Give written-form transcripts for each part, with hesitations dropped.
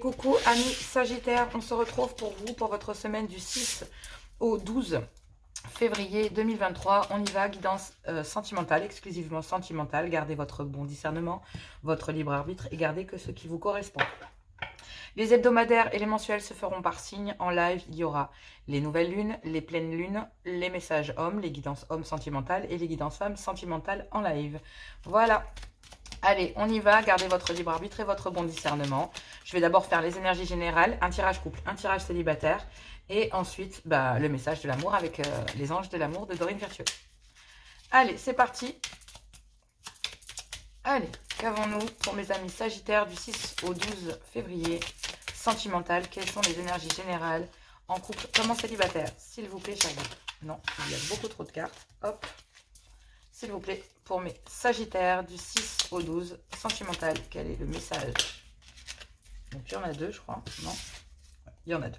coucou amis Sagittaires, on se retrouve pour vous pour votre semaine du 6 au 12 février 2023. On y va, guidance sentimentale, exclusivement sentimentale. Gardez votre bon discernement, votre libre arbitre et gardez que ce qui vous correspond. Les hebdomadaires et les mensuels se feront par signe. En live, il y aura les nouvelles lunes, les pleines lunes, les messages hommes, les guidances hommes sentimentales et les guidances femmes sentimentales en live. Voilà. Allez, on y va, gardez votre libre arbitre et votre bon discernement. Je vais d'abord faire les énergies générales, un tirage couple, un tirage célibataire, et ensuite le message de l'amour avec les anges de l'amour de Dorine Virtueux. Allez, c'est parti. Allez, qu'avons-nous pour mes amis Sagittaires du 6 au 12 février sentimental? Quelles sont les énergies générales en couple comme en célibataire? S'il vous plaît, chers amis. Non, il y a beaucoup trop de cartes. Hop. S'il vous plaît, pour mes Sagittaires du 6 au 12, sentimental, quel est le message? Donc, il y en a deux, je crois. Non, il y en a deux.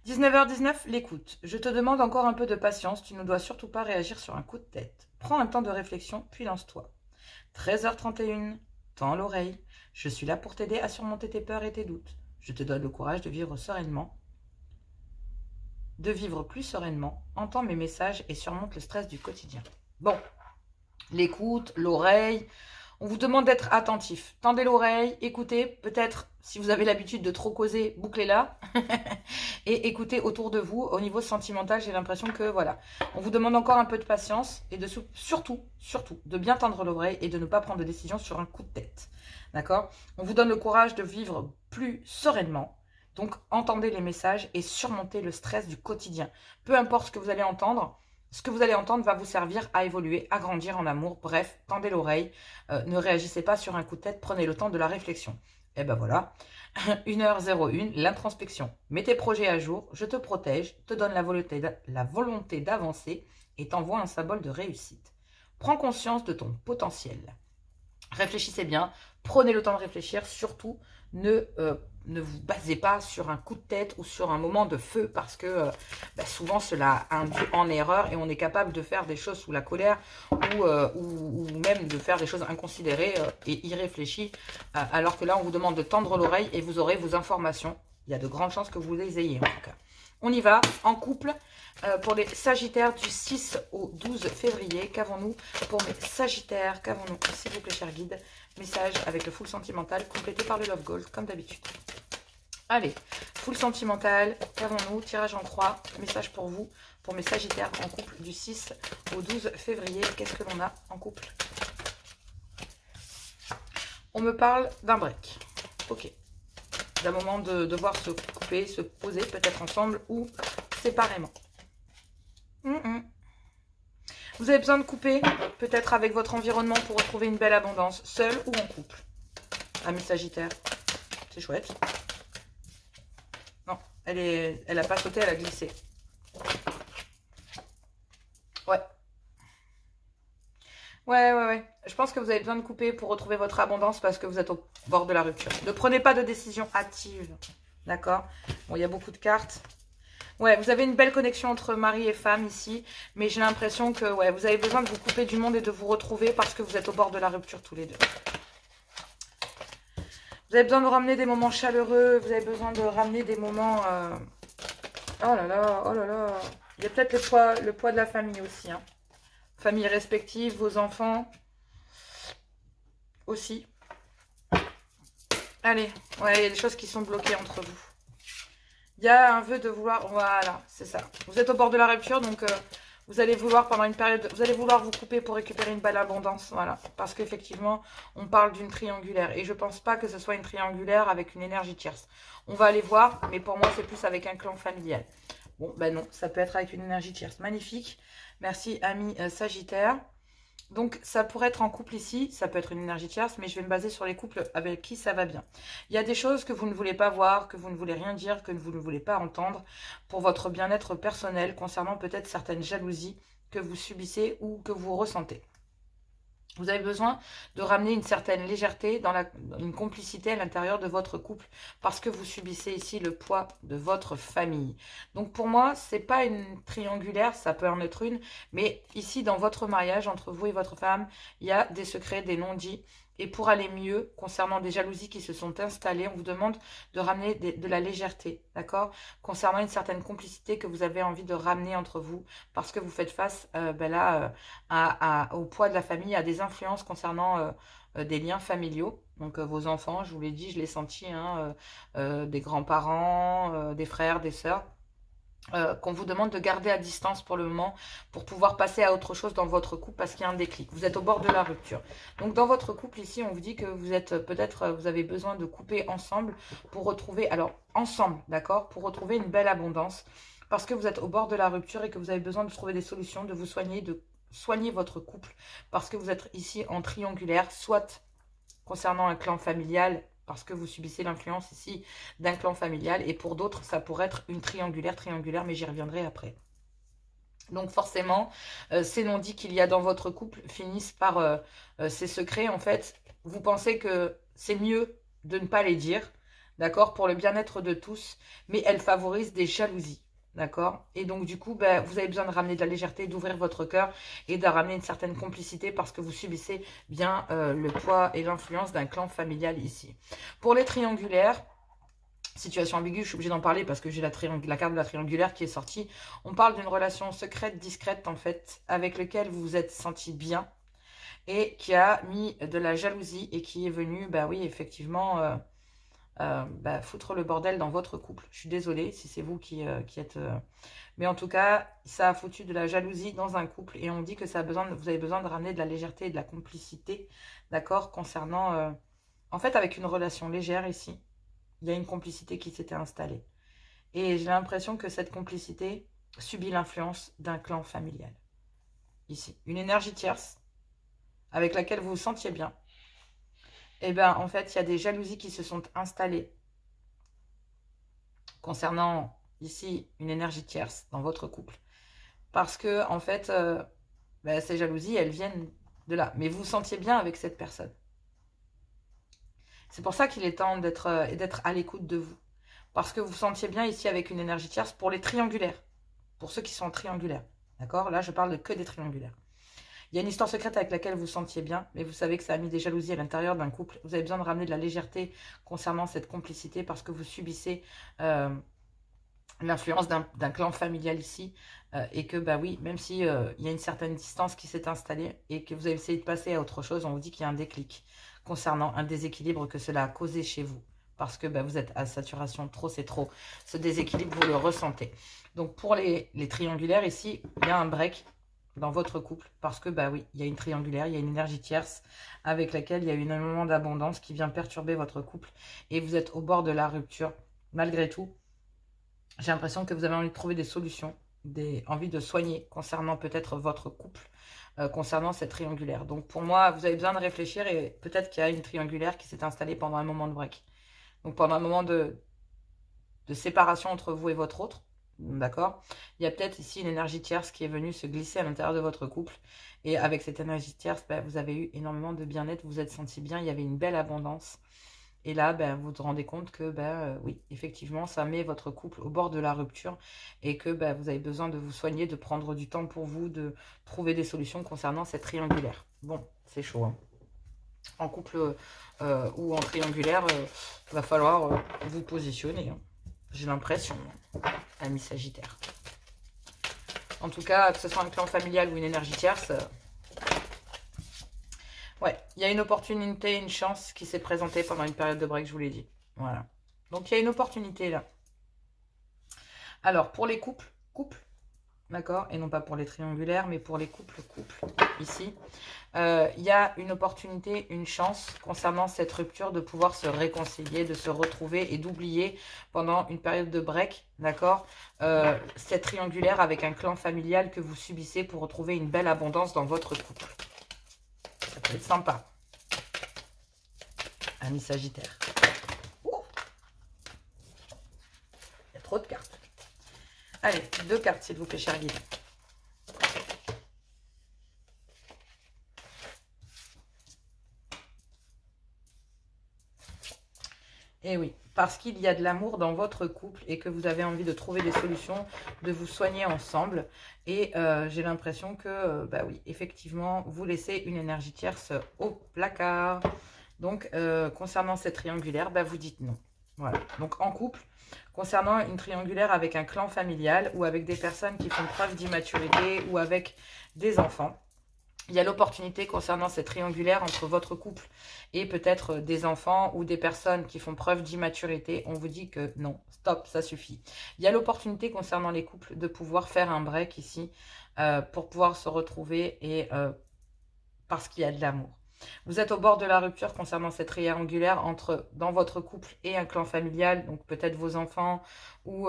19h19, l'écoute. Je te demande encore un peu de patience. Tu ne dois surtout pas réagir sur un coup de tête. Prends un temps de réflexion, puis lance-toi. 13h31, tends l'oreille. Je suis là pour t'aider à surmonter tes peurs et tes doutes. Je te donne le courage de vivre sereinement. De vivre plus sereinement. Entends mes messages et surmonte le stress du quotidien. Bon. L'écoute, l'oreille, on vous demande d'être attentif. Tendez l'oreille, écoutez, peut-être si vous avez l'habitude de trop causer, bouclez-la et écoutez autour de vous. Au niveau sentimental, j'ai l'impression que voilà, on vous demande encore un peu de patience et de surtout, de bien tendre l'oreille et de ne pas prendre de décision sur un coup de tête. D'accord? On vous donne le courage de vivre plus sereinement. Donc, entendez les messages et surmontez le stress du quotidien. Peu importe ce que vous allez entendre. Ce que vous allez entendre va vous servir à évoluer, à grandir en amour. Bref, tendez l'oreille, ne réagissez pas sur un coup de tête, prenez le temps de la réflexion. Et ben voilà, 1h01, l'introspection. Mets tes projets à jour, je te protège, te donne la volonté d'avancer et t'envoie un symbole de réussite. Prends conscience de ton potentiel. Réfléchissez bien, prenez le temps de réfléchir, surtout ne vous basez pas sur un coup de tête ou sur un moment de feu parce que souvent cela induit en erreur et on est capable de faire des choses sous la colère ou même de faire des choses inconsidérées et irréfléchies alors que là on vous demande de tendre l'oreille et vous aurez vos informations. Il y a de grandes chances que vous les ayez en tout cas. On y va, en couple, pour les Sagittaires du 6 au 12 février. Qu'avons-nous pour mes Sagittaires? Qu'avons-nous, s'il vous plaît, cher guide? Message avec le full sentimental, complété par le Love Gold, comme d'habitude. Allez, full sentimental, qu'avons-nous? Tirage en croix, message pour vous, pour mes Sagittaires en couple du 6 au 12 février. Qu'est-ce que l'on a en couple? On me parle d'un break. Ok. D'un moment de devoir se couper, se poser peut-être ensemble ou séparément. Vous avez besoin de couper peut-être avec votre environnement pour retrouver une belle abondance, seul ou en couple. Amis Sagittaire, c'est chouette. Non, elle n'a pas sauté, elle a glissé. Ouais. Je pense que vous avez besoin de couper pour retrouver votre abondance parce que vous êtes au bord de la rupture. Ne prenez pas de décision hâtive. D'accord? Bon, il y a beaucoup de cartes. Ouais, vous avez une belle connexion entre mari et femme ici. Mais j'ai l'impression que ouais, vous avez besoin de vous couper du monde et de vous retrouver parce que vous êtes au bord de la rupture tous les deux. Vous avez besoin de ramener des moments chaleureux. Vous avez besoin de ramener des moments... Oh là là. Il y a peut-être le poids de la famille aussi, hein. Famille respective, vos enfants aussi. Allez, ouais, il y a des choses qui sont bloquées entre vous. Il y a un vœu de vouloir, voilà, c'est ça. Vous êtes au bord de la rupture, donc vous allez vouloir pendant une période, vous allez vouloir vous couper pour récupérer une belle abondance, voilà. Parce qu'effectivement, on parle d'une triangulaire. Et je pense pas que ce soit une triangulaire avec une énergie tierce. On va aller voir, mais pour moi, c'est plus avec un clan familial. Bon, ben non, ça peut être avec une énergie tierce. Magnifique. Merci, amis Sagittaire. Donc, ça pourrait être en couple ici. Ça peut être une énergie tierce, mais je vais me baser sur les couples avec qui ça va bien. Il y a des choses que vous ne voulez pas voir, que vous ne voulez rien dire, que vous ne voulez pas entendre pour votre bien-être personnel, concernant peut-être certaines jalousies que vous subissez ou que vous ressentez. Vous avez besoin de ramener une certaine légèreté, une complicité à l'intérieur de votre couple parce que vous subissez ici le poids de votre famille. Donc pour moi, c'est pas une triangulaire, ça peut en être une, mais ici dans votre mariage entre vous et votre femme, il y a des secrets, des non-dits, Et pour aller mieux, concernant des jalousies qui se sont installées, on vous demande de ramener de la légèreté, d'accord? Concernant une certaine complicité que vous avez envie de ramener entre vous, parce que vous faites face au poids de la famille, à des influences concernant des liens familiaux. Donc vos enfants, je vous l'ai dit, je l'ai senti, hein, des grands-parents, des frères, des sœurs. Qu'on vous demande de garder à distance pour le moment pour pouvoir passer à autre chose dans votre couple parce qu'il y a un déclic. Vous êtes au bord de la rupture. Donc dans votre couple ici, on vous dit que vous êtes peut-être, vous avez besoin de couper ensemble pour retrouver, alors ensemble, d'accord, pour retrouver une belle abondance parce que vous êtes au bord de la rupture et que vous avez besoin de trouver des solutions, de vous soigner, de soigner votre couple parce que vous êtes ici en triangulaire, soit concernant un clan familial, parce que vous subissez l'influence ici d'un clan familial, et pour d'autres, ça pourrait être une triangulaire, mais j'y reviendrai après. Donc forcément, ces non-dits qu'il y a dans votre couple finissent par ces secrets. En fait, vous pensez que c'est mieux de ne pas les dire, d'accord, pour le bien-être de tous, mais elles favorisent des jalousies. D'accord? Et donc, du coup, ben, vous avez besoin de ramener de la légèreté, d'ouvrir votre cœur et de ramener une certaine complicité parce que vous subissez bien le poids et l'influence d'un clan familial ici. Pour les triangulaires, situation ambiguë, je suis obligée d'en parler parce que j'ai la carte de la triangulaire qui est sortie. On parle d'une relation secrète, discrète en fait, avec laquelle vous vous êtes senti bien et qui a mis de la jalousie et qui est venu, bah oui, effectivement... foutre le bordel dans votre couple. Je suis désolée si c'est vous qui êtes... Mais en tout cas, ça a foutu de la jalousie dans un couple et on dit que ça a besoin vous avez besoin de ramener de la légèreté et de la complicité, d'accord, concernant... En fait, avec une relation légère ici, il y a une complicité qui s'était installée. Et j'ai l'impression que cette complicité subit l'influence d'un clan familial. Ici, une énergie tierce avec laquelle vous vous sentiez bien. Et bien, en fait, il y a des jalousies qui se sont installées concernant ici une énergie tierce dans votre couple. Parce que, en fait, ces jalousies, elles viennent de là. Mais vous vous sentiez bien avec cette personne. C'est pour ça qu'il est temps d'être à l'écoute de vous. Parce que vous vous sentiez bien ici avec une énergie tierce pour les triangulaires. Pour ceux qui sont triangulaires. D'accord? Là, je parle de que des triangulaires. Il y a une histoire secrète avec laquelle vous vous sentiez bien, mais vous savez que ça a mis des jalousies à l'intérieur d'un couple. Vous avez besoin de ramener de la légèreté concernant cette complicité parce que vous subissez l'influence d'un clan familial ici. Et que, bah oui, même si il y a une certaine distance qui s'est installée et que vous avez essayé de passer à autre chose, on vous dit qu'il y a un déclic concernant un déséquilibre que cela a causé chez vous. Parce que vous êtes à saturation, trop c'est trop. Ce déséquilibre, vous le ressentez. Donc pour les triangulaires, ici, il y a un break dans votre couple, parce que, bah oui, il y a une triangulaire, il y a une énergie tierce avec laquelle il y a eu un moment d'abondance qui vient perturber votre couple, et vous êtes au bord de la rupture. Malgré tout, j'ai l'impression que vous avez envie de trouver des solutions, envie de soigner concernant peut-être votre couple, concernant cette triangulaire. Donc pour moi, vous avez besoin de réfléchir, et peut-être qu'il y a une triangulaire qui s'est installée pendant un moment de break. Donc pendant un moment de séparation entre vous et votre autre, d'accord? Il y a peut-être ici une énergie tierce qui est venue se glisser à l'intérieur de votre couple. Et avec cette énergie tierce, vous avez eu énormément de bien-être, vous vous êtes senti bien, il y avait une belle abondance. Et là, vous vous rendez compte que, oui, effectivement, ça met votre couple au bord de la rupture et que vous avez besoin de vous soigner, de prendre du temps pour vous, de trouver des solutions concernant cette triangulaire. Bon, c'est chaud, hein. En couple ou en triangulaire, il va falloir vous positionner, hein. J'ai l'impression, ami Sagittaire. En tout cas, que ce soit un clan familial ou une énergie tierce, ouais, il y a une opportunité, une chance qui s'est présentée pendant une période de break, je vous l'ai dit. Voilà. Donc, il y a une opportunité là. Alors, pour les couples, d'accord, et non pas pour les triangulaires, mais pour les couples, ici, il y a une opportunité, une chance concernant cette rupture de pouvoir se réconcilier, de se retrouver et d'oublier pendant une période de break, d'accord, cette triangulaire avec un clan familial que vous subissez pour retrouver une belle abondance dans votre couple. Ça peut être sympa. Ami Sagittaire. Ouh, il y a trop de cartes. Allez, 2 cartes, s'il vous plaît, cher guide. Et oui, parce qu'il y a de l'amour dans votre couple et que vous avez envie de trouver des solutions, de vous soigner ensemble. Et j'ai l'impression que, bah oui, effectivement, vous laissez une énergie tierce au placard. Donc, concernant cette triangulaire, bah, vous dites non. Voilà. Donc, en couple, concernant une triangulaire avec un clan familial ou avec des personnes qui font preuve d'immaturité ou avec des enfants, il y a l'opportunité concernant cette triangulaire entre votre couple et peut-être des enfants ou des personnes qui font preuve d'immaturité. On vous dit que non, stop, ça suffit. Il y a l'opportunité concernant les couples de pouvoir faire un break ici pour pouvoir se retrouver et parce qu'il y a de l'amour. Vous êtes au bord de la rupture concernant cette triangulaire entre dans votre couple et un clan familial, donc peut-être vos enfants ou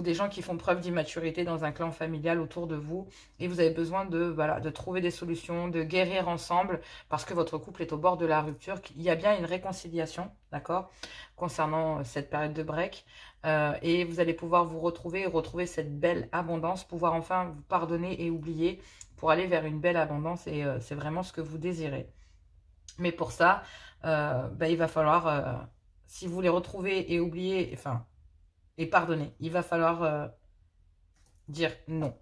des gens qui font preuve d'immaturité dans un clan familial autour de vous. Et vous avez besoin de trouver des solutions, de guérir ensemble parce que votre couple est au bord de la rupture. Il y a bien une réconciliation, d'accord, concernant cette période de break. Et vous allez pouvoir vous retrouver cette belle abondance, pouvoir enfin vous pardonner et oublier pour aller vers une belle abondance et c'est vraiment ce que vous désirez. Mais pour ça, il va falloir, si vous les retrouvez et oublier, enfin, et pardonner, il va falloir dire non.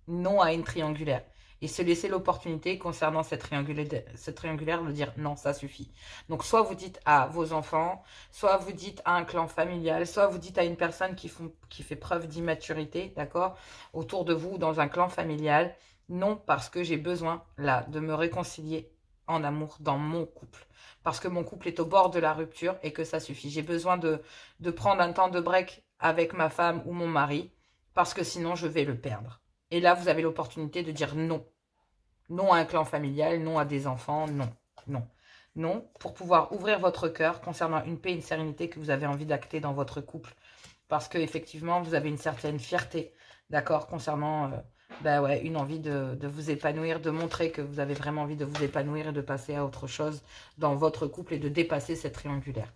Non à une triangulaire. Et se laisser l'opportunité concernant cette triangulaire de dire non, ça suffit. Donc, soit vous dites à vos enfants, soit vous dites à un clan familial, soit vous dites à une personne qui fait preuve d'immaturité, d'accord, autour de vous, dans un clan familial, non, parce que j'ai besoin, là, de me réconcilier en amour dans mon couple. Parce que mon couple est au bord de la rupture et que ça suffit. J'ai besoin de prendre un temps de break avec ma femme ou mon mari parce que sinon je vais le perdre. Et là, vous avez l'opportunité de dire non. Non à un clan familial, non à des enfants, non, non. Non, pour pouvoir ouvrir votre cœur concernant une paix et une sérénité que vous avez envie d'acter dans votre couple. Parce que effectivement, vous avez une certaine fierté, d'accord, concernant une envie de vous épanouir, de montrer que vous avez vraiment envie de vous épanouir et de passer à autre chose dans votre couple et de dépasser cette triangulaire.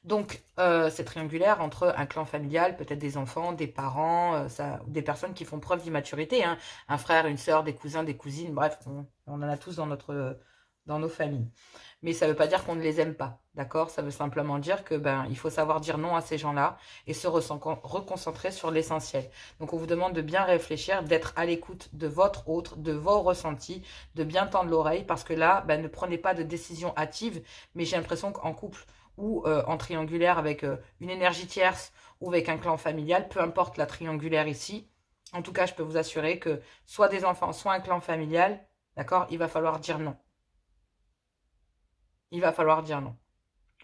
Donc, c'est triangulaire entre un clan familial, peut-être des enfants, des parents, des personnes qui font preuve d'immaturité, hein, un frère, une sœur, des cousins, des cousines, bref, on en a tous dans nos familles. Mais ça ne veut pas dire qu'on ne les aime pas, d'accord? Ça veut simplement dire que il faut savoir dire non à ces gens-là et se reconcentrer sur l'essentiel. Donc, on vous demande de bien réfléchir, d'être à l'écoute de votre autre, de vos ressentis, de bien tendre l'oreille parce que là, ne prenez pas de décision hâtive, mais j'ai l'impression qu'en couple, ou en triangulaire avec une énergie tierce ou avec un clan familial, peu importe la triangulaire ici. En tout cas, je peux vous assurer que soit des enfants, soit un clan familial, d'accord, il va falloir dire non. Il va falloir dire non.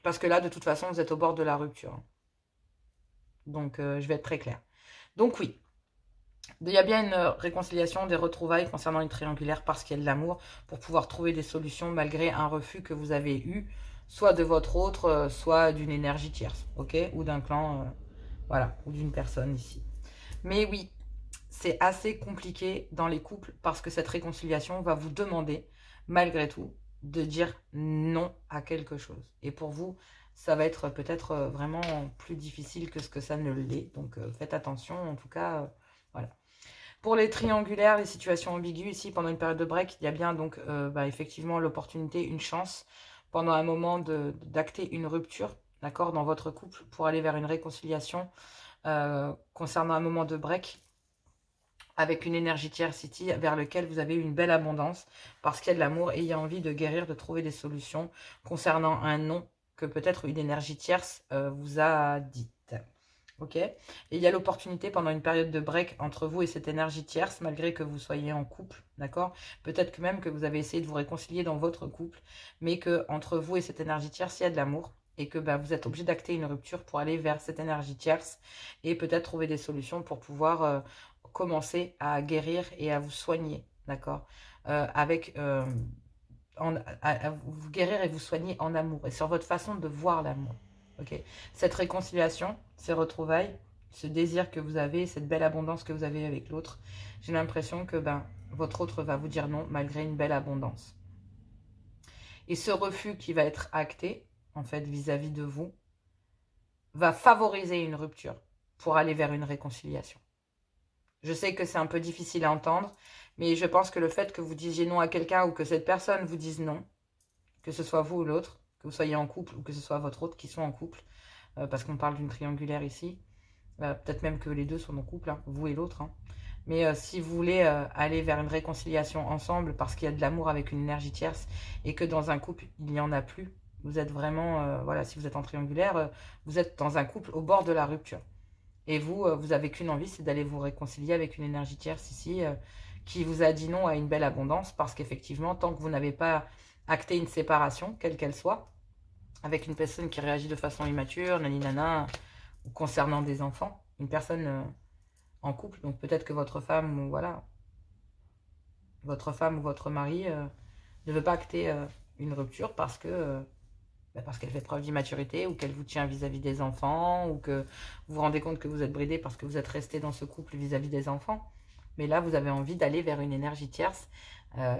Parce que là, de toute façon, vous êtes au bord de la rupture. Donc, je vais être très claire. Donc oui, il y a bien une réconciliation, des retrouvailles concernant une triangulaire parce qu'il y a de l'amour pour pouvoir trouver des solutions malgré un refus que vous avez eu, soit de votre autre, soit d'une énergie tierce, ok? Ou d'un clan, voilà, ou d'une personne ici. Mais oui, c'est assez compliqué dans les couples parce que cette réconciliation va vous demander, malgré tout, de dire non à quelque chose. Et pour vous, ça va être peut-être vraiment plus difficile que ce que ça ne l'est. Donc, faites attention, en tout cas, voilà. Pour les triangulaires, les situations ambiguës, ici, pendant une période de break, il y a bien donc effectivement l'opportunité, une chance, pendant un moment d'acter une rupture, d'accord, dans votre couple, pour aller vers une réconciliation concernant un moment de break, avec une énergie tierce ici, vers lequel vous avez une belle abondance, parce qu'il y a de l'amour et il y a envie de guérir, de trouver des solutions concernant un non que peut-être une énergie tierce vous a dit. Ok, et il y a l'opportunité pendant une période de break entre vous et cette énergie tierce, malgré que vous soyez en couple, d'accord? Peut-être que même que vous avez essayé de vous réconcilier dans votre couple, mais que entre vous et cette énergie tierce, il y a de l'amour et que vous êtes obligé d'acter une rupture pour aller vers cette énergie tierce et peut-être trouver des solutions pour pouvoir commencer à guérir et à vous soigner, d'accord? À vous guérir et vous soigner en amour et sur votre façon de voir l'amour. Okay. Cette réconciliation, ces retrouvailles, ce désir que vous avez, cette belle abondance que vous avez avec l'autre, j'ai l'impression que votre autre va vous dire non malgré une belle abondance. Et ce refus qui va être acté, en fait, vis-à-vis de vous, va favoriser une rupture pour aller vers une réconciliation. Je sais que c'est un peu difficile à entendre, mais je pense que le fait que vous disiez non à quelqu'un ou que cette personne vous dise non, que ce soit vous ou l'autre, que vous soyez en couple ou que ce soit votre autre qui sont en couple, parce qu'on parle d'une triangulaire ici. Peut-être même que les deux sont en couple, hein, vous et l'autre. Hein. Mais si vous voulez aller vers une réconciliation ensemble parce qu'il y a de l'amour avec une énergie tierce et que dans un couple, il n'y en a plus, vous êtes vraiment, voilà, si vous êtes en triangulaire, vous êtes dans un couple au bord de la rupture. Et vous, vous avez qu'une envie, c'est d'aller vous réconcilier avec une énergie tierce ici qui vous a dit non à une belle abondance parce qu'effectivement, tant que vous n'avez pas acté une séparation, quelle qu'elle soit, avec une personne qui réagit de façon immature, naninana, ou concernant des enfants, une personne en couple, donc peut-être que votre femme ou voilà, votre femme ou votre mari ne veut pas acter une rupture parce que parce qu'elle fait preuve d'immaturité ou qu'elle vous tient vis-à-vis des enfants ou que vous vous rendez compte que vous êtes bridé parce que vous êtes resté dans ce couple vis-à-vis des enfants. Mais là, vous avez envie d'aller vers une énergie tierce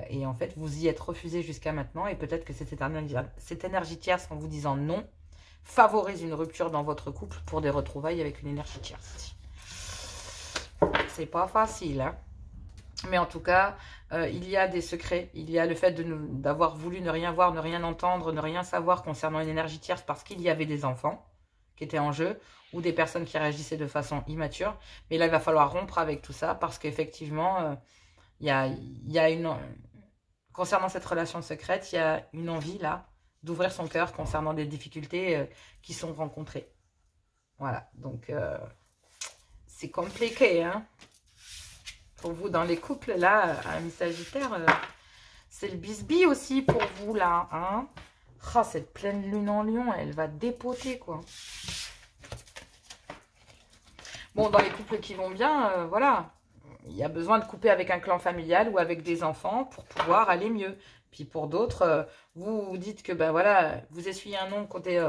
et en fait, vous y êtes refusé jusqu'à maintenant et peut-être que cette énergie tierce, en vous disant non, favorise une rupture dans votre couple pour des retrouvailles avec une énergie tierce. C'est pas facile, hein. Mais en tout cas, il y a des secrets. Il y a le fait d'avoir voulu ne rien voir, ne rien entendre, ne rien savoir concernant une énergie tierce parce qu'il y avait des enfants qui étaient en jeu ou des personnes qui réagissaient de façon immature. Mais là, il va falloir rompre avec tout ça parce qu'effectivement, concernant cette relation secrète, il y a une envie là d'ouvrir son cœur concernant des difficultés qui sont rencontrées. Voilà, donc c'est compliqué, hein. Pour vous, dans les couples, là, amis Sagittaire, c'est le bisbis aussi pour vous, là. Hein. Oh, cette pleine lune en lion, elle va dépoter, quoi. Bon, dans les couples qui vont bien, voilà. Il y a besoin de couper avec un clan familial ou avec des enfants pour pouvoir aller mieux. Puis pour d'autres, vous vous dites que, ben voilà, vous essuyez un nom côté...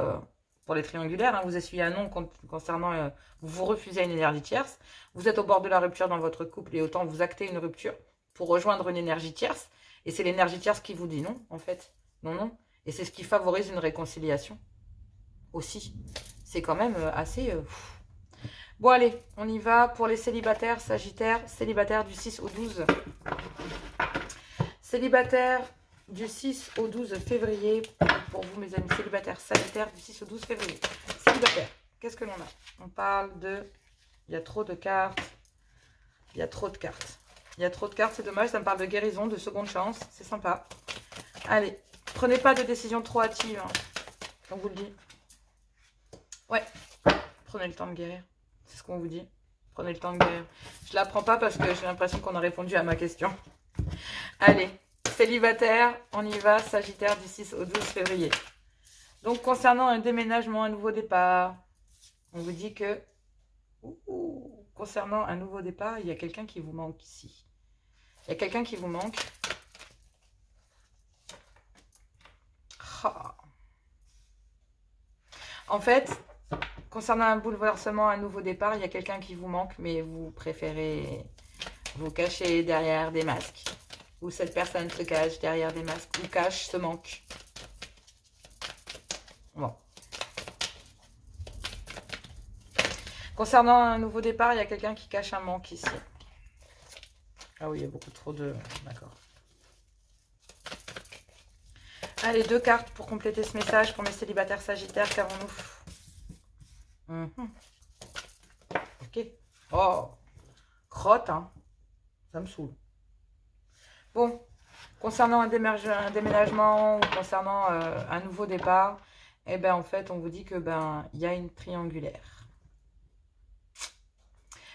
pour les triangulaires, hein, vous essuyez un non concernant, vous refusez une énergie tierce, vous êtes au bord de la rupture dans votre couple et autant vous actez une rupture pour rejoindre une énergie tierce, et c'est l'énergie tierce qui vous dit non, en fait, non, non, et c'est ce qui favorise une réconciliation aussi, c'est quand même assez... Bon allez, on y va pour les célibataires, Sagittaires, célibataires du 6 au 12, célibataires du 6 au 12 février, pour vous mes amis célibataires, Sagittaire, du 6 au 12 février. Célibataire, qu'est-ce que l'on a? On parle de... Il y a trop de cartes. Il y a trop de cartes. Il y a trop de cartes, c'est dommage, ça me parle de guérison, de seconde chance, c'est sympa. Allez, prenez pas de décision trop hâtive, hein, on vous le dit. Ouais, prenez le temps de guérir, c'est ce qu'on vous dit. Prenez le temps de guérir. Je la prends pas parce que j'ai l'impression qu'on a répondu à ma question. Allez. Célibataire, on y va, Sagittaire du 6 au 12 février. Donc, concernant un déménagement, un nouveau départ, on vous dit que, concernant un nouveau départ, il y a quelqu'un qui vous manque ici. Il y a quelqu'un qui vous manque. Oh. En fait, concernant un bouleversement, un nouveau départ, il y a quelqu'un qui vous manque, mais vous préférez vous cacher derrière des masques. Ou cette personne se cache derrière des masques, ou cache ce manque. Bon. Concernant un nouveau départ, il y a quelqu'un qui cache un manque ici. Ah oui, il y a beaucoup trop de... D'accord. Allez, 2 cartes pour compléter ce message pour mes célibataires Sagittaires. Qu'avons-nous? Ok. Oh, crotte, hein. Ça me saoule. Bon, concernant un déménagement ou concernant un nouveau départ, eh ben en fait, on vous dit que il y a une triangulaire.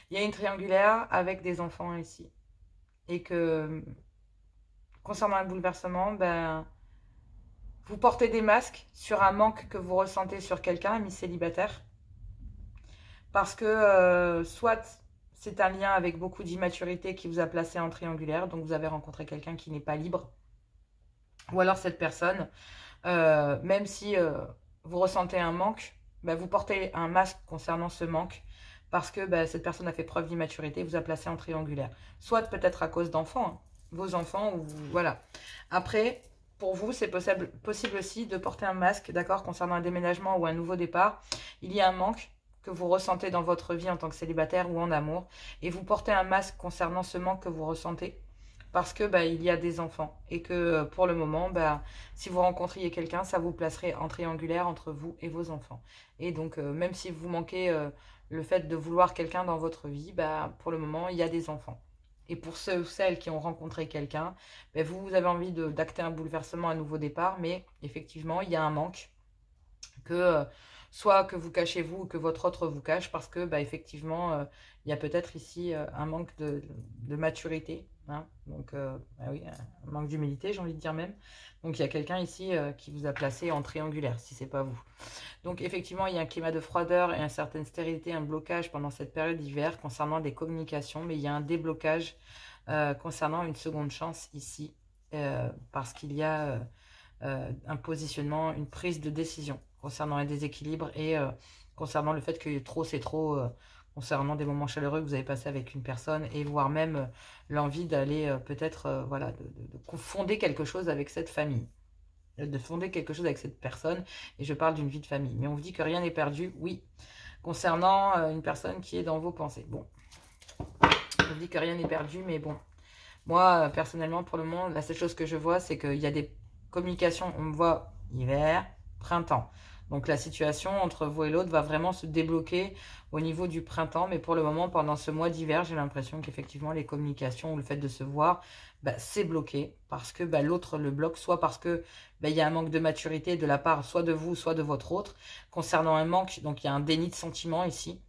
Il y a une triangulaire avec des enfants ici. Et que concernant un bouleversement, vous portez des masques sur un manque que vous ressentez sur quelqu'un, ami célibataire. Parce que soit c'est un lien avec beaucoup d'immaturité qui vous a placé en triangulaire, donc vous avez rencontré quelqu'un qui n'est pas libre. Ou alors cette personne, même si vous ressentez un manque, vous portez un masque concernant ce manque, parce que cette personne a fait preuve d'immaturité et vous a placé en triangulaire. Soit peut-être à cause d'enfants, hein, vos enfants, ou voilà. Après, pour vous, c'est possible aussi de porter un masque, d'accord, concernant un déménagement ou un nouveau départ. Il y a un manque que vous ressentez dans votre vie en tant que célibataire ou en amour, et vous portez un masque concernant ce manque que vous ressentez, parce que bah, il y a des enfants. Et que pour le moment, bah, si vous rencontriez quelqu'un, ça vous placerait en triangulaire entre vous et vos enfants. Et donc, même si vous manquez le fait de vouloir quelqu'un dans votre vie, bah, pour le moment, il y a des enfants. Et pour ceux ou celles qui ont rencontré quelqu'un, bah, vous avez envie d'acter un bouleversement, un nouveau départ, mais effectivement, il y a un manque que soit que vous cachez vous ou que votre autre vous cache parce que bah, effectivement il y a peut-être ici un manque de maturité, hein, donc bah oui, un manque d'humilité, j'ai envie de dire même. Donc il y a quelqu'un ici qui vous a placé en triangulaire si c'est pas vous. Donc effectivement il y a un climat de froideur et une certaine stérilité, un blocage pendant cette période d'hiver concernant des communications, mais il y a un déblocage concernant une seconde chance ici parce qu'il y a un positionnement, une prise de décision concernant un déséquilibre et concernant le fait que trop c'est trop, concernant des moments chaleureux que vous avez passé avec une personne et voire même l'envie d'aller peut-être voilà, de fonder quelque chose avec cette famille, de fonder quelque chose avec cette personne, et je parle d'une vie de famille. Mais on vous dit que rien n'est perdu, oui, concernant une personne qui est dans vos pensées. Bon, on vous dit que rien n'est perdu, mais bon, moi personnellement pour le moment, la seule chose que je vois c'est qu'il y a des communication, on me voit hiver, printemps. Donc la situation entre vous et l'autre va vraiment se débloquer au niveau du printemps. Mais pour le moment, pendant ce mois d'hiver, j'ai l'impression qu'effectivement les communications ou le fait de se voir, bah, c'est bloqué. Parce que bah, l'autre le bloque, soit parce que bah, il y a un manque de maturité de la part soit de vous, soit de votre autre. Concernant un manque, donc il y a un déni de sentiment ici.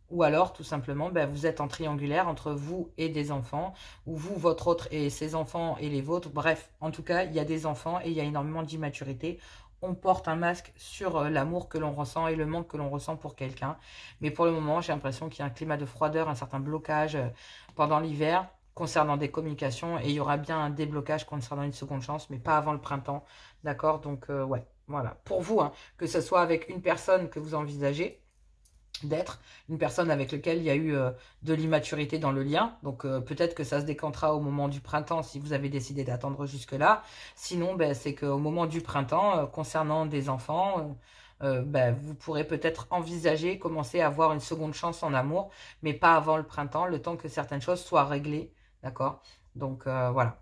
Ou alors, tout simplement, ben, vous êtes en triangulaire entre vous et des enfants, ou vous, votre autre et ses enfants et les vôtres. Bref, en tout cas, il y a des enfants et il y a énormément d'immaturité. On porte un masque sur l'amour que l'on ressent et le manque que l'on ressent pour quelqu'un. Mais pour le moment, j'ai l'impression qu'il y a un climat de froideur, un certain blocage pendant l'hiver concernant des communications. Et il y aura bien un déblocage concernant une seconde chance, mais pas avant le printemps. D'accord? Donc, ouais, voilà. Pour vous, hein, que ce soit avec une personne que vous envisagez d'être, une personne avec laquelle il y a eu de l'immaturité dans le lien. Donc peut-être que ça se décantera au moment du printemps si vous avez décidé d'attendre jusque-là. Sinon, ben, c'est qu'au moment du printemps, concernant des enfants, ben, vous pourrez peut-être envisager, commencer à avoir une seconde chance en amour, mais pas avant le printemps, le temps que certaines choses soient réglées. D'accord? Donc voilà.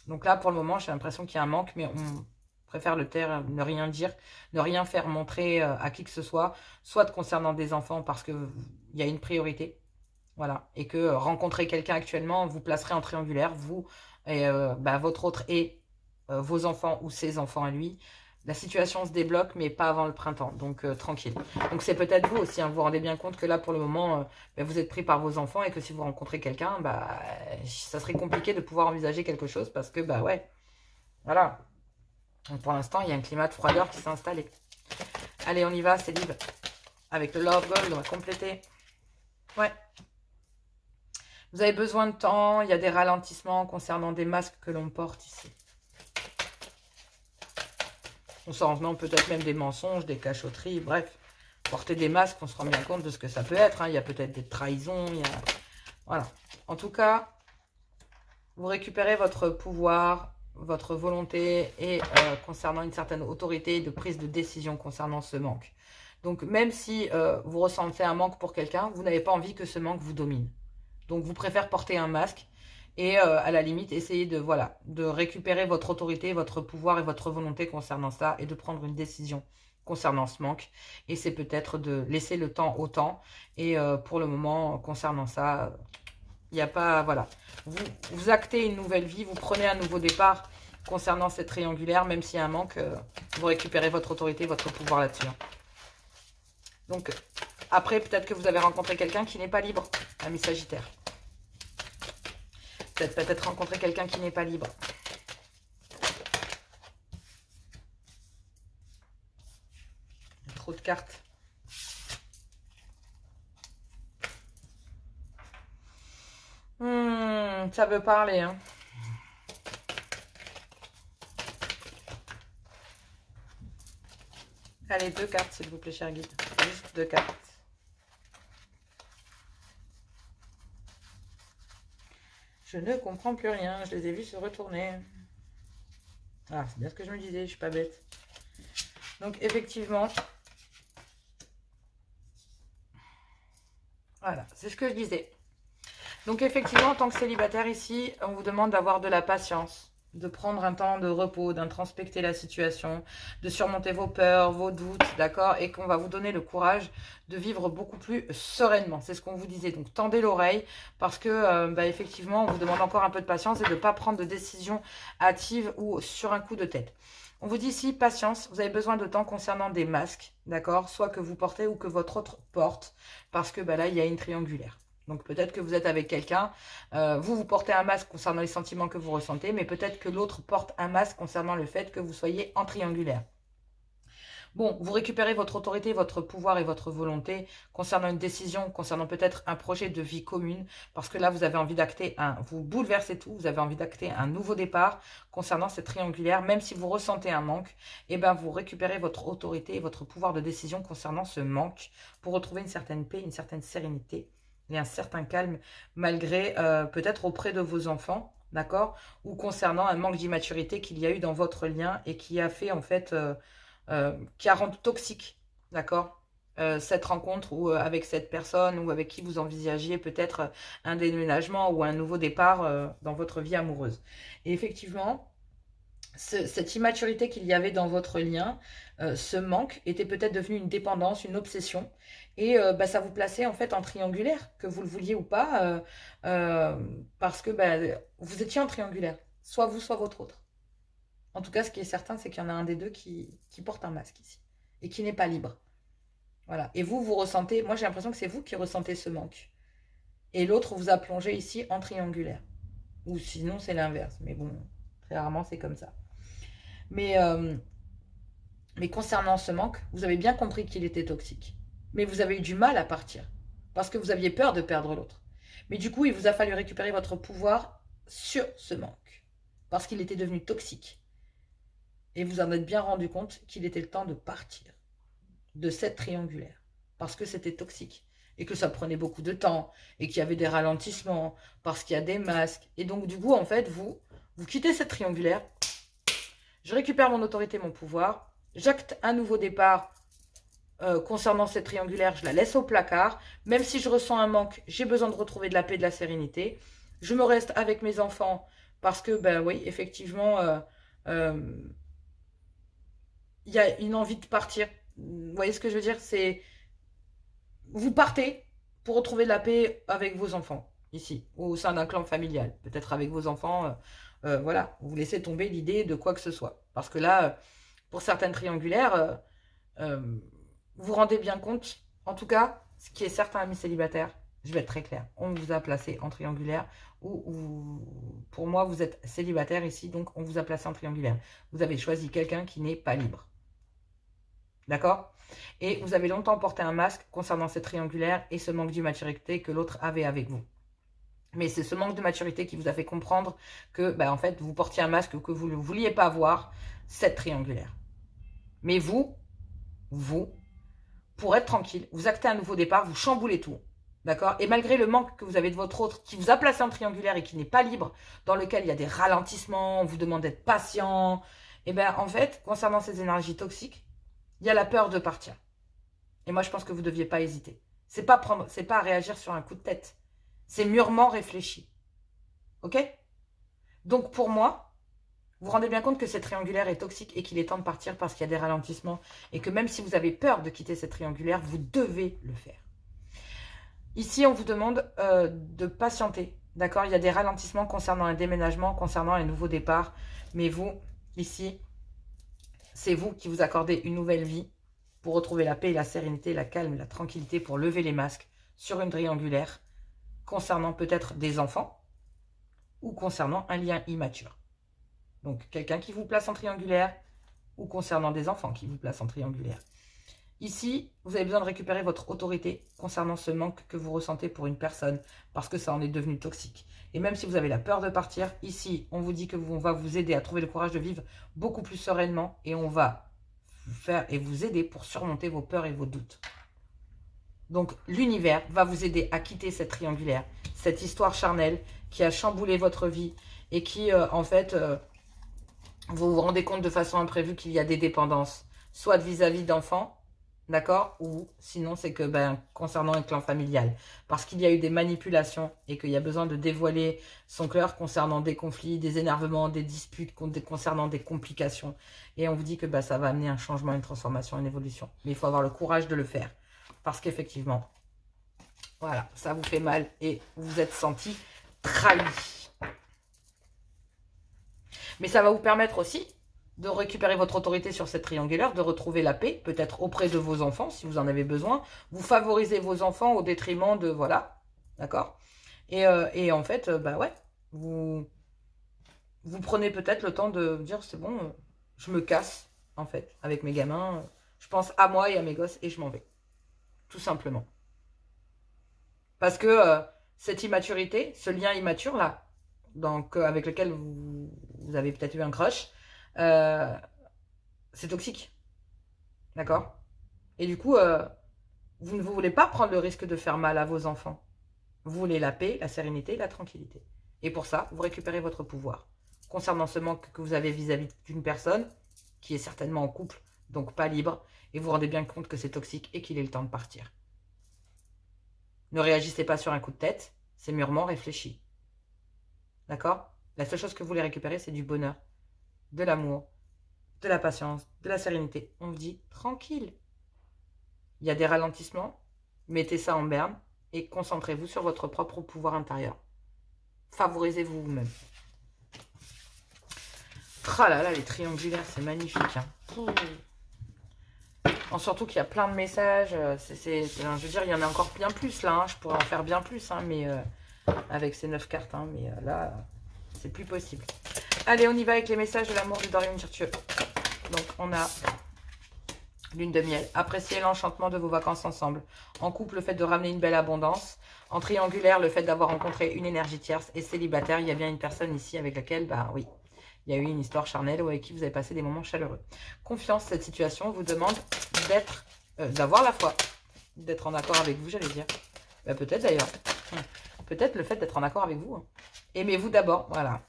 Donc là, pour le moment, j'ai l'impression qu'il y a un manque, mais on préfère le taire, ne rien dire, ne rien faire montrer à qui que ce soit concernant des enfants parce qu'il y a une priorité, voilà, et que rencontrer quelqu'un actuellement vous placerez en triangulaire, vous et bah, votre autre et vos enfants ou ses enfants à lui. La situation se débloque, mais pas avant le printemps, donc tranquille. Donc c'est peut-être vous aussi, hein, vous vous rendez bien compte que là, pour le moment, bah, vous êtes pris par vos enfants et que si vous rencontrez quelqu'un, bah, ça serait compliqué de pouvoir envisager quelque chose parce que, bah ouais, voilà. Donc pour l'instant, il y a un climat de froideur qui s'est installé. Allez, on y va, c'est libre. Avec le Love Gold, on va compléter. Ouais. Vous avez besoin de temps, il y a des ralentissements concernant des masques que l'on porte ici. Concernant peut-être même des mensonges, des cachotteries, bref. Porter des masques, on se rend bien compte de ce que ça peut être. Hein. Il y a peut-être des trahisons, il y a... Voilà. En tout cas, vous récupérez votre pouvoir, votre volonté et concernant une certaine autorité de prise de décision concernant ce manque. Donc, même si vous ressentez un manque pour quelqu'un, vous n'avez pas envie que ce manque vous domine. Donc, vous préférez porter un masque et à la limite, essayer de, voilà, de récupérer votre autorité, votre pouvoir et votre volonté concernant ça et de prendre une décision concernant ce manque. Et c'est peut-être de laisser le temps au temps. Et pour le moment, concernant ça, il n'y a pas, voilà. Vous actez une nouvelle vie, vous prenez un nouveau départ concernant cette triangulaire, même s'il y a un manque, vous récupérez votre autorité, votre pouvoir là-dessus. Donc, après, peut-être que vous avez rencontré quelqu'un qui n'est pas libre, ami Sagittaire. Peut-être rencontrer quelqu'un qui n'est pas libre. Trop de cartes. Ça veut parler, hein. Allez, 2 cartes, s'il vous plaît, cher guide. Juste 2 cartes. Je ne comprends plus rien. Je les ai vus se retourner. Ah, c'est bien ce que je me disais. Je suis pas bête. Donc, effectivement... Voilà, c'est ce que je disais. Donc effectivement, en tant que célibataire ici, on vous demande d'avoir de la patience, de prendre un temps de repos, d'introspecter la situation, de surmonter vos peurs, vos doutes, d'accord? Et qu'on va vous donner le courage de vivre beaucoup plus sereinement. C'est ce qu'on vous disait. Donc tendez l'oreille parce que effectivement, on vous demande encore un peu de patience et de ne pas prendre de décisions hâtives ou sur un coup de tête. On vous dit ici, patience, vous avez besoin de temps concernant des masques, d'accord? Soit que vous portez ou que votre autre porte, parce que là, il y a une triangulaire. Donc peut-être que vous êtes avec quelqu'un, vous portez un masque concernant les sentiments que vous ressentez, mais peut-être que l'autre porte un masque concernant le fait que vous soyez en triangulaire. Bon, vous récupérez votre autorité, votre pouvoir et votre volonté concernant une décision, concernant peut-être un projet de vie commune, parce que là, vous avez envie d'acter vous bouleversez tout, vous avez envie d'acter un nouveau départ concernant cette triangulaire, même si vous ressentez un manque, et vous récupérez votre autorité et votre pouvoir de décision concernant ce manque pour retrouver une certaine paix, une certaine sérénité et un certain calme, malgré peut-être auprès de vos enfants, d'accord, ou concernant un manque d'immaturité qu'il y a eu dans votre lien et qui a fait en fait... qui a rendu toxique, d'accord, cette rencontre ou avec cette personne ou avec qui vous envisagiez peut-être un déménagement ou un nouveau départ dans votre vie amoureuse. Et effectivement, cette immaturité qu'il y avait dans votre lien, ce manque était peut-être devenu une dépendance, une obsession, et ça vous plaçait en fait en triangulaire, que vous le vouliez ou pas, parce que vous étiez en triangulaire, soit vous, soit votre autre. En tout cas, ce qui est certain, c'est qu'il y en a un des deux qui porte un masque ici et qui n'est pas libre. Voilà. Et vous ressentez, moi j'ai l'impression que c'est vous qui ressentez ce manque. Et l'autre vous a plongé ici en triangulaire. Ou sinon, c'est l'inverse. Mais bon, très rarement, c'est comme ça. Mais concernant ce manque, vous avez bien compris qu'il était toxique. Mais vous avez eu du mal à partir. Parce que vous aviez peur de perdre l'autre. Mais du coup, il vous a fallu récupérer votre pouvoir sur ce manque. Parce qu'il était devenu toxique. Et vous en êtes bien rendu compte qu'il était le temps de partir de cette triangulaire. Parce que c'était toxique. Et que ça prenait beaucoup de temps. Et qu'il y avait des ralentissements. Parce qu'il y a des masques. Et donc, du coup, en fait, vous quittez cette triangulaire. Je récupère mon autorité, mon pouvoir. J'acte un nouveau départ concernant cette triangulaire. Je la laisse au placard. Même si je ressens un manque, j'ai besoin de retrouver de la paix, de la sérénité. Je me reste avec mes enfants. Parce que, oui, effectivement... il y a une envie de partir. Vous voyez ce que je veux dire? C'est vous partez pour retrouver de la paix avec vos enfants, ici, au sein d'un clan familial. Peut-être avec vos enfants, voilà, vous laissez tomber l'idée de quoi que ce soit. Parce que là, pour certaines triangulaires, vous vous rendez bien compte, en tout cas, ce qui est certain, amis célibataires, je vais être très clair, on vous a placé en triangulaire, ou pour moi, vous êtes célibataire ici, donc on vous a placé en triangulaire. Vous avez choisi quelqu'un qui n'est pas libre. D'accord? Et vous avez longtemps porté un masque concernant cette triangulaire et ce manque de maturité que l'autre avait avec vous. Mais c'est ce manque de maturité qui vous a fait comprendre que, en fait, vous portiez un masque que vous ne vouliez pas voir, cette triangulaire. Mais vous, pour être tranquille, vous actez un nouveau départ, vous chamboulez tout. D'accord? Et malgré le manque que vous avez de votre autre, qui vous a placé en triangulaire et qui n'est pas libre, dans lequel il y a des ralentissements, on vous demande d'être patient, et en fait, concernant ces énergies toxiques, il y a la peur de partir. Et moi, je pense que vous ne deviez pas hésiter. C'est pas réagir sur un coup de tête. C'est mûrement réfléchi. Ok? Donc, pour moi, vous vous rendez bien compte que cette triangulaire est toxique et qu'il est temps de partir parce qu'il y a des ralentissements. Et que même si vous avez peur de quitter cette triangulaire, vous devez le faire. Ici, on vous demande de patienter. D'accord? Il y a des ralentissements concernant un déménagement, concernant un nouveau départ. Mais vous, ici... c'est vous qui vous accordez une nouvelle vie pour retrouver la paix, la sérénité, la calme, la tranquillité, pour lever les masques sur une triangulaire concernant peut-être des enfants ou concernant un lien immature. Donc, quelqu'un qui vous place en triangulaire ou concernant des enfants qui vous placent en triangulaire. Ici, vous avez besoin de récupérer votre autorité concernant ce manque que vous ressentez pour une personne parce que ça en est devenu toxique. Et même si vous avez la peur de partir, ici, on vous dit que on va vous aider à trouver le courage de vivre beaucoup plus sereinement et on va vous aider pour surmonter vos peurs et vos doutes. Donc, l'univers va vous aider à quitter cette triangulaire, cette histoire charnelle qui a chamboulé votre vie et qui, en fait, vous vous rendez compte de façon imprévue qu'il y a des dépendances, soit vis-à-vis d'enfants, D'accord? Ou sinon, c'est que concernant un clan familial. Parce qu'il y a eu des manipulations et qu'il y a besoin de dévoiler son cœur concernant des conflits, des énervements, des disputes, concernant des complications. Et on vous dit que ça va amener un changement, une transformation, une évolution. Mais il faut avoir le courage de le faire. Parce qu'effectivement, voilà, ça vous fait mal et vous vous êtes senti trahi. Mais ça va vous permettre aussi de récupérer votre autorité sur cette triangulaire, de retrouver la paix, peut-être auprès de vos enfants, si vous en avez besoin. Vous favorisez vos enfants au détriment de... Voilà, d'accord. Et en fait, ouais, vous prenez peut-être le temps de dire, c'est bon, je me casse, en fait, avec mes gamins. Je pense à moi et à mes gosses et je m'en vais. Tout simplement. Parce que cette immaturité, ce lien immature, là, donc, avec lequel vous avez peut-être eu un crush, c'est toxique. D'accord? Et du coup, vous ne voulez pas prendre le risque de faire mal à vos enfants. Vous voulez la paix, la sérénité, la tranquillité. Et pour ça, vous récupérez votre pouvoir. Concernant ce manque que vous avez vis-à-vis d'une personne, qui est certainement en couple, donc pas libre, et vous vous rendez bien compte que c'est toxique et qu'il est le temps de partir. Ne réagissez pas sur un coup de tête, c'est mûrement réfléchi. D'accord? La seule chose que vous voulez récupérer, c'est du bonheur, de l'amour, de la patience, de la sérénité. On vous dit tranquille. Il y a des ralentissements, mettez ça en berne et concentrez-vous sur votre propre pouvoir intérieur. Favorisez-vous vous-même. Ah là là, les triangulaires, c'est magnifique. Hein. Surtout qu'il y a plein de messages. Je veux dire, il y en a encore bien plus là. Hein. Je pourrais en faire bien plus, hein, mais avec ces 9 cartes. Hein, mais là, c'est plus possible. Allez, on y va avec les messages de l'amour de Dorian Virtueux. Donc, on a lune de miel. Appréciez l'enchantement de vos vacances ensemble. En couple, le fait de ramener une belle abondance. En triangulaire, le fait d'avoir rencontré une énergie tierce. Et célibataire, il y a bien une personne ici avec laquelle, oui, il y a eu une histoire charnelle ou avec qui vous avez passé des moments chaleureux. Confiance, cette situation vous demande d'avoir la foi, d'être en accord avec vous, j'allais dire. Peut-être d'ailleurs. Peut-être le fait d'être en accord avec vous. Hein. Aimez-vous d'abord, voilà.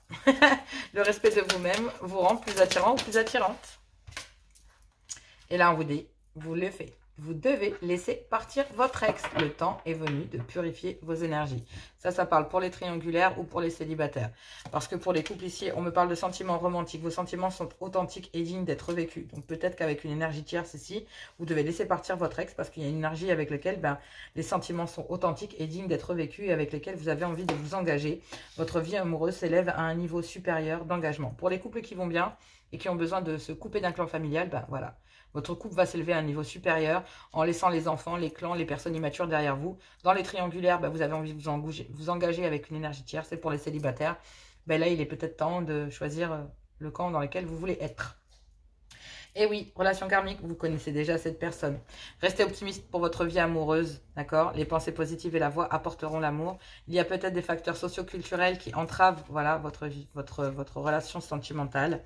Le respect de vous-même vous rend plus attirant ou plus attirante. Et là, on vous dit, vous le faites. Vous devez laisser partir votre ex. Le temps est venu de purifier vos énergies. Ça parle pour les triangulaires ou pour les célibataires. Parce que pour les couples ici, on me parle de sentiments romantiques. Vos sentiments sont authentiques et dignes d'être vécus. Donc peut-être qu'avec une énergie tierce ici, vous devez laisser partir votre ex parce qu'il y a une énergie avec laquelle les sentiments sont authentiques et dignes d'être vécus et avec lesquels vous avez envie de vous engager. Votre vie amoureuse s'élève à un niveau supérieur d'engagement. Pour les couples qui vont bien et qui ont besoin de se couper d'un clan familial, voilà. Votre couple va s'élever à un niveau supérieur en laissant les enfants, les clans, les personnes immatures derrière vous. Dans les triangulaires, vous avez envie de vous engager avec une énergie tierce. C'est pour les célibataires. Là, il est peut-être temps de choisir le camp dans lequel vous voulez être. Et oui, relation karmique, vous connaissez déjà cette personne. Restez optimiste pour votre vie amoureuse, d'accord? Les pensées positives et la voix apporteront l'amour. Il y a peut-être des facteurs socio-culturels qui entravent, voilà, votre relation sentimentale.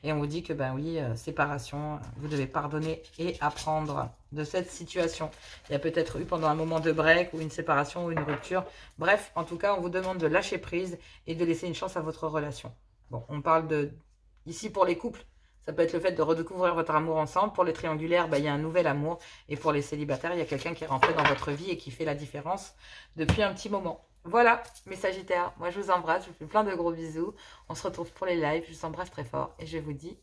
Et on vous dit que, oui, séparation, vous devez pardonner et apprendre de cette situation. Il y a peut-être eu pendant un moment de break ou une séparation ou une rupture. Bref, en tout cas, on vous demande de lâcher prise et de laisser une chance à votre relation. Bon, on parle ici pour les couples, ça peut être le fait de redécouvrir votre amour ensemble. Pour les triangulaires, il y a un nouvel amour. Et pour les célibataires, il y a quelqu'un qui est rentré dans votre vie et qui fait la différence depuis un petit moment. Voilà, mes sagittaires. Moi, je vous embrasse. Je vous fais plein de gros bisous. On se retrouve pour les lives. Je vous embrasse très fort. Et je vous dis